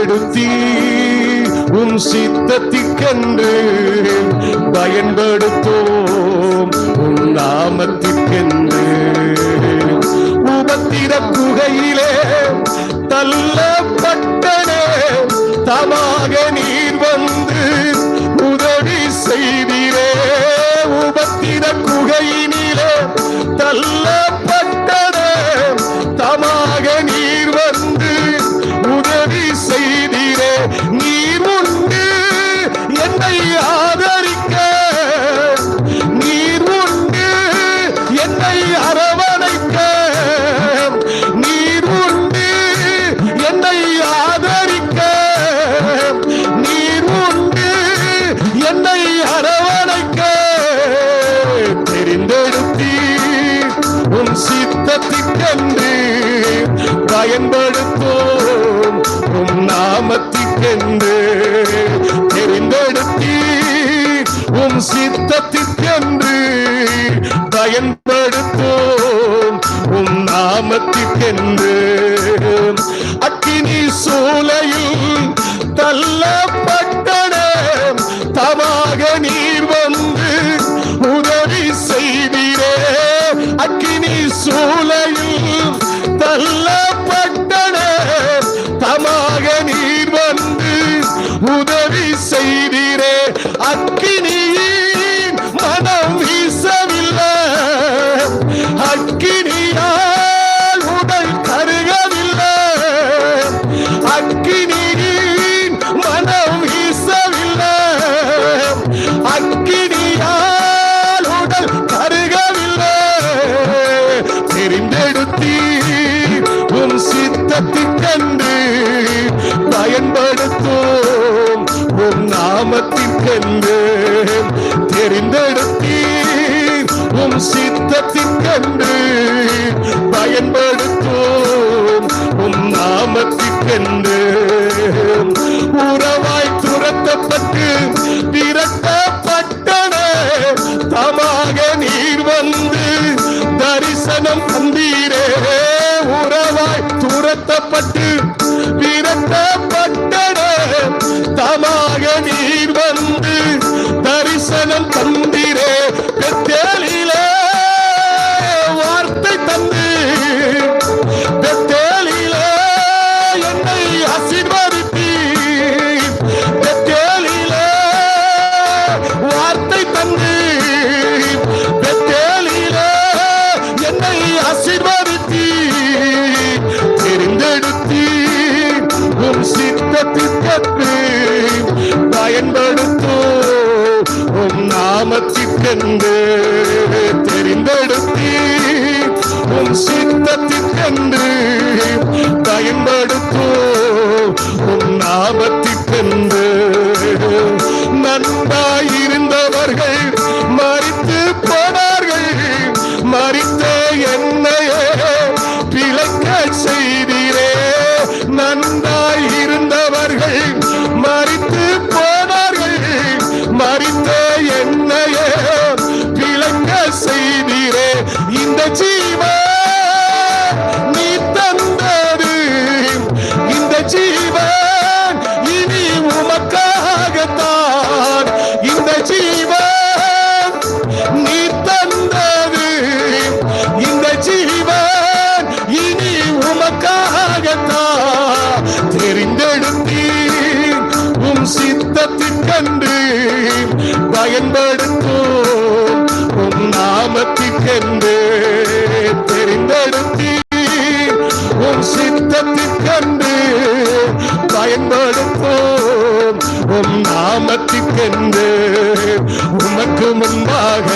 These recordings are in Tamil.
தெரிந்தெடுத்தி உம் சித்தத்திற்கென்று பயன்படுத்தோம் உம் நாமத்திற்கென்று. உபத்திர குகையிலே தள்ளப்பட்டனே, தமாக நீர் வந்து உதவி செய்தீரே. உபத்திர குகையினிலே தள்ளப்பட்டனே, தமாக நீர் வந்து உதவி செய்தீரே. நீர் உண்டு என்னை ஆதரிக்க, நீர் உண்டு என்னை அரவணைக்க, நீர் உண்டு என்னை ஆதரிக்க, நீர் உண்டு என்னை அரவணைக்க. தெரிந்தெடுத்தி உம் சித்தத்திற்கென்று பயன்படுத்தோம் உம் நாமத்திற்கென்று. தெரிந்தெடுத்தி உம் சித்தத்திற்கென்று பயன்படுத்தோம் உம் நாமத்திற்கென்று. அக்கினி சூளையில் தள்ளப்பட்டனே, தமாக நீர் வந்து உதவி செய்தீரே. அக்கினி சூளையில் தள்ளப்பட்டனே, தமாக நீர் வந்து உதவி செய்தீரே. அக்கினியின் மனம் வீசவில்லை, அக்கினியால் உடல் கருகவில்லை. அக்கினியின் மனம் வீசவில்லை, அக்கினியால் உடல் கருகவில்லை. தெரிந்தெடுத்தி உம் சித்தத்திற்கென்று பயன்படுத்தும் உம் நாமத்திற்கென்று. தெரிந்தெடுத்தி உம் சித்தத்திற்கென்று பயன்படுத்தும் உம் நாமத்திற்கென்று. உறவாய் துரத்தப்பட்டு விரட்டப்பட்டனே, தமாக நீர் வந்து தரிசனம் தந்தீரே. உறவாய் துரத்தப்பட்டு விரட்டப்பட்டனே, தமாக நீர் வந்து தரிசனம் தந்தீரே. பெத்தேலிலே வார்த்தை தந்து, பெத்தேலிலே என்னை ஆசீர்வதித்தீர். பெத்தேலிலே வார்த்தை தந்து, பெத்தேலிலே என்னை ஆசீர்வதித்தீர். தெரிந்தெடுத்தீர் உம் சித்தத்திற்கென்று பயன்படுத்தும் உம் நாமத்திற்கென்று. தெரிந்தெடுத்தீர் உம் சித்தத்திற்கென்று பயன்படுத்தும் உம் நாமத்திற்கென்று. நன்றாயிருந்தவர்கள் மரித்து போனார்கள், மரித்த என்னையே பிழைக்க செய்தீரே. நன்றாயிருந்தவர்கள் மரித்து போனார்கள், மரித்த என்னையே பிழைக்க செய்தீரே. இந்த ஜீவன் நீ தந்தது, இந்த ஜீவன் இனி உமக்காகத்தான். இந்த ஜீவன் நீ தந்தது, இந்த ஜீவன் இனி உமக்காகத்தான். தெரிந்தெடுத்தீர் உம் சித்தத்திற்கென்று பயன்படுத்தும் உம் நாமத்திற்கென்று. தெரிந்தெடுத்தீர் உம் சித்தத்திற்கென்று பயன்படுத்தும் உம் நாமத்திற்கென்று. உமக்கு முன்பாக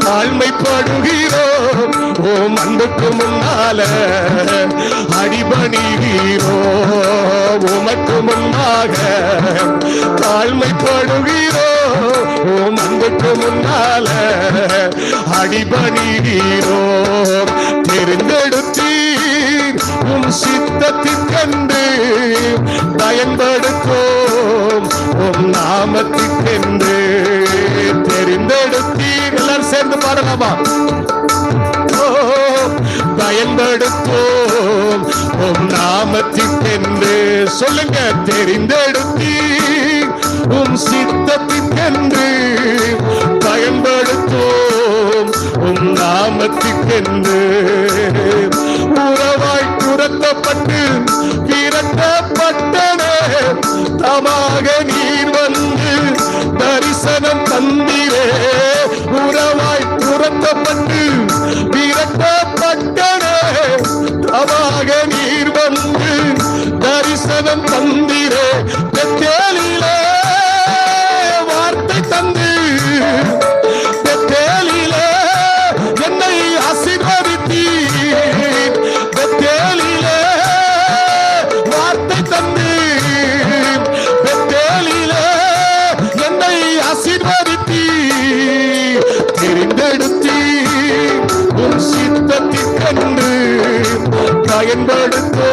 தாழ்மைப்படுகிறோம், உம் அன்புக்கு முன்னால அடிபணிகிறோம். உமக்கு முன்பாக தாழ்மைப்படுகிறோம், உம் அன்புக்கு முன்னால அடிபணிகிறோம். தெரிந்தெடுத்தீர் உம் சித்தத்திற்கென்று பயன்படுத்தும் உம் நாமத்திற்கென்று. தெரிந்தெடுத்தீர். எல்லாரும் சேர்ந்து பாடலாமா? பயன்படுத்தும் உம் நாமத்திற்கென்று. சொல்லுங்க, தெரிந்தெடுத்தி உம் சித்தத்திற்கென்று பயன்படுத்தும் உம் நாமத்திற்கென்று. உறவாய் துரத்தப்பட்டு விரட்டப்பட்டனே, தமாக நீர் வந்து தரிசனம் தந்தீரே. உறவாய் துரத்தப்பட்டு விரட்டப்பட்டனே, தமாக நீர் வந்து தரிசனம் தந்தீரே. பெத்தேலிலே வார்த்தை தந்து, பெத்தேலிலே என்னை ஆசீர்வதித்தீர். பெத்தேலிலே வார்த்தை தந்து, பெத்தேலிலே என்னை ஆசீர்வதித்தீர். தெரிந்தெடுத்தீர் உன் சித்தத்திற்கென்று பயன்படுத்தோ